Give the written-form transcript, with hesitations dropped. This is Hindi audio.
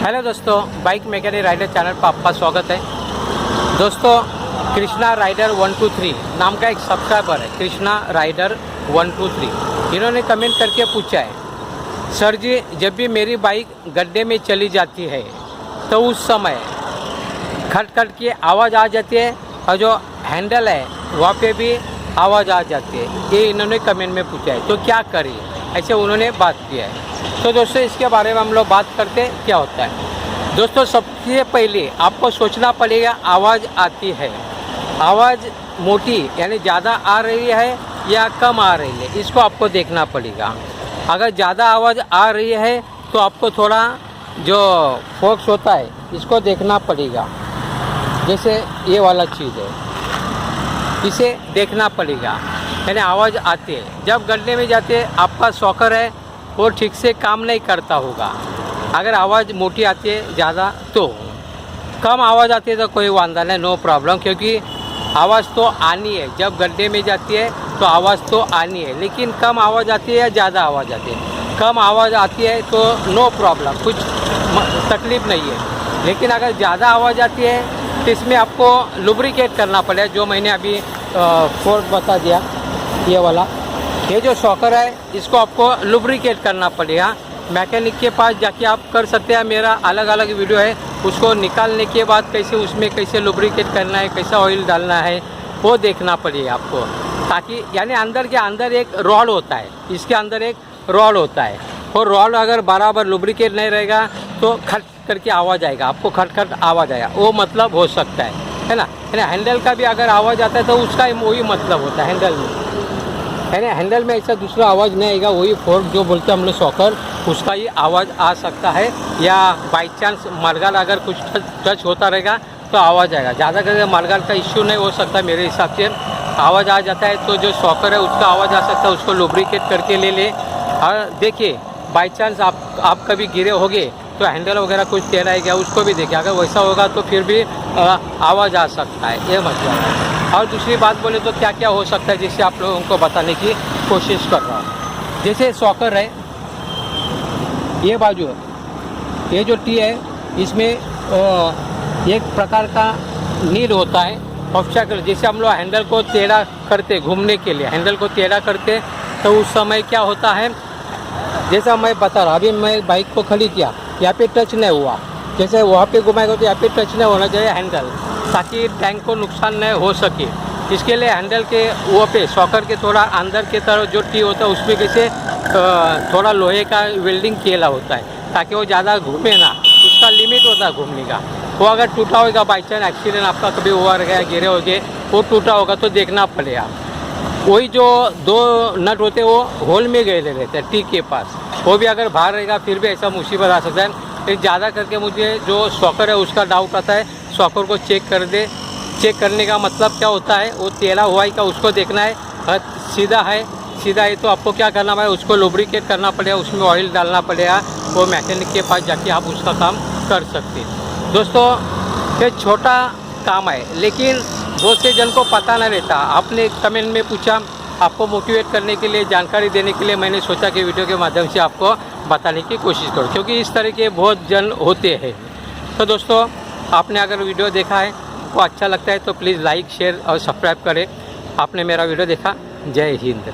हेलो दोस्तों, बाइक मैकेनिक राइडर चैनल पर आपका स्वागत है। दोस्तों, कृष्णा राइडर 123 नाम का एक सब्सक्राइबर है, कृष्णा राइडर 123। इन्होंने कमेंट करके पूछा है, सर जी जब भी मेरी बाइक गड्ढे में चली जाती है तो उस समय खट खट की आवाज़ आ जाती है और जो हैंडल है वहाँ पे भी आवाज़ आ जाती है। ये इन्होंने कमेंट में पूछा है, तो क्या करें, ऐसे उन्होंने बात किया है। तो दोस्तों इसके बारे में हम लोग बात करते हैं क्या होता है। दोस्तों सबसे पहले आपको सोचना पड़ेगा, आवाज़ आती है, आवाज़ मोटी यानी ज़्यादा आ रही है या कम आ रही है, इसको आपको देखना पड़ेगा। अगर ज़्यादा आवाज़ आ रही है तो आपको थोड़ा जो फोक्स होता है इसको देखना पड़ेगा। जैसे ये वाला चीज़ है, इसे देखना पड़ेगा, यानी आवाज़ आती है। जब गड्ढे में जाते हैं आपका शॉकर है वो ठीक से काम नहीं करता होगा। अगर आवाज़ मोटी आती है ज़्यादा, तो कम आवाज़ आती है तो कोई वांदा नहीं, नो प्रॉब्लम, क्योंकि आवाज़ तो आनी है। जब गड्ढे में जाती है तो आवाज़ तो आनी है, लेकिन कम आवाज़ आती है या ज़्यादा आवाज़ आती है। कम आवाज़ आती है तो नो प्रॉब्लम, कुछ तकलीफ़ नहीं है। लेकिन अगर ज़्यादा आवाज़ आती है तो इसमें आपको लुब्रिकेट करना पड़ेगा। जो मैंने अभी फोर्क बता दिया, ये वाला, ये जो शॉकर है इसको आपको लुब्रिकेट करना पड़ेगा। मैकेनिक के पास जाके आप कर सकते हैं, मेरा अलग अलग वीडियो है। उसको निकालने के बाद कैसे उसमें कैसे लुब्रिकेट करना है, कैसा ऑयल डालना है, वो देखना पड़ेगा आपको। ताकि यानी अंदर के अंदर एक रॉड होता है, इसके अंदर एक रॉड होता है, और रॉड अगर बराबर लुब्रिकेट नहीं रहेगा तो खट करके आवाज़ आएगा, आपको खट खट आवाज़ आएगा, वो मतलब हो सकता है ना। यानी हैंडल का भी अगर आवाज़ आता है तो उसका वही मतलब होता है हैंडल में, यानी हैंडल में ऐसा दूसरा आवाज़ नहीं आएगा। वही फोर्क जो बोलते हैं हम लोग शॉकर, उसका ही आवाज़ आ सकता है। या बाई चांस मरगाल अगर कुछ टच होता रहेगा तो आवाज़ आएगा। ज़्यादा करके मरगाल का इश्यू नहीं हो सकता मेरे हिसाब से। आवाज़ आ जाता है तो जो शॉकर है उसका आवाज़ आ सकता है, उसको लुब्रिकेट करके ले ले। और देखिए बाई चांस आप कभी गिरे होगे तो हैंडल वगैरह कुछ टेढ़ा है क्या, उसको भी देखिए। अगर वैसा होगा तो फिर भी आवाज़ आ सकता है, ये मतलब है। और दूसरी बात बोले तो क्या क्या हो सकता है, जिससे आप लोगों को बताने की कोशिश कर रहा हूँ। जैसे शॉकर है, ये बाजू है, ये जो टी है इसमें एक प्रकार का नीड होता है ऑब्स्टैकल। जैसे हम लोग हैंडल को टेढ़ा करते घूमने के लिए, हैंडल को टेढ़ा करते तो उस समय क्या होता है, जैसा मैं बता रहा, अभी मैं बाइक को खड़ी किया, यहाँ पे टच नहीं हुआ, जैसे वहाँ पे घुमाएगा तो यहाँ पे टच नहीं होना चाहिए हैंडल, ताकि टैंक को नुकसान नहीं हो सके। इसके लिए हैंडल के वो पे शॉकर के थोड़ा अंदर के तरफ जो टी होता है उसमें कैसे थोड़ा लोहे का वेल्डिंग किया होता है, ताकि वो ज़्यादा घूमे ना, उसका लिमिट होता है घूमने का। वो अगर टूटा होगा, बाई चांस एक्सीडेंट आपका कभी हुआ गया, गिरे हो गए, वो टूटा होगा तो देखना पड़ेगा। वही जो दो नट होते हैं वो होल में गए रहते हैं टी के पास, वो भी अगर बाहर रहेगा फिर भी ऐसा मुसीबत आ सकता है। फिर ज़्यादा करके मुझे जो शॉकर है उसका डाउट आता है, शॉकर को चेक कर दे। चेक करने का मतलब क्या होता है, वो टेढ़ा हुआ ही का उसको देखना है, सीधा है तो आपको क्या करना है, उसको लुब्रिकेट करना पड़ेगा, उसमें ऑयल डालना पड़ेगा। वो मैकेनिक के पास जाके आप उसका काम कर सकते हैं। दोस्तों ये छोटा काम है, लेकिन बहुत से जन को पता नहीं रहता। आपने कमेंट में पूछा, आपको मोटिवेट करने के लिए, जानकारी देने के लिए मैंने सोचा कि वीडियो के माध्यम से आपको बताने की कोशिश करूं, क्योंकि इस तरह के बहुत जन होते हैं। तो दोस्तों आपने अगर वीडियो देखा है, आपको अच्छा लगता है तो प्लीज़ लाइक, शेयर और सब्सक्राइब करें। आपने मेरा वीडियो देखा, जय हिंद।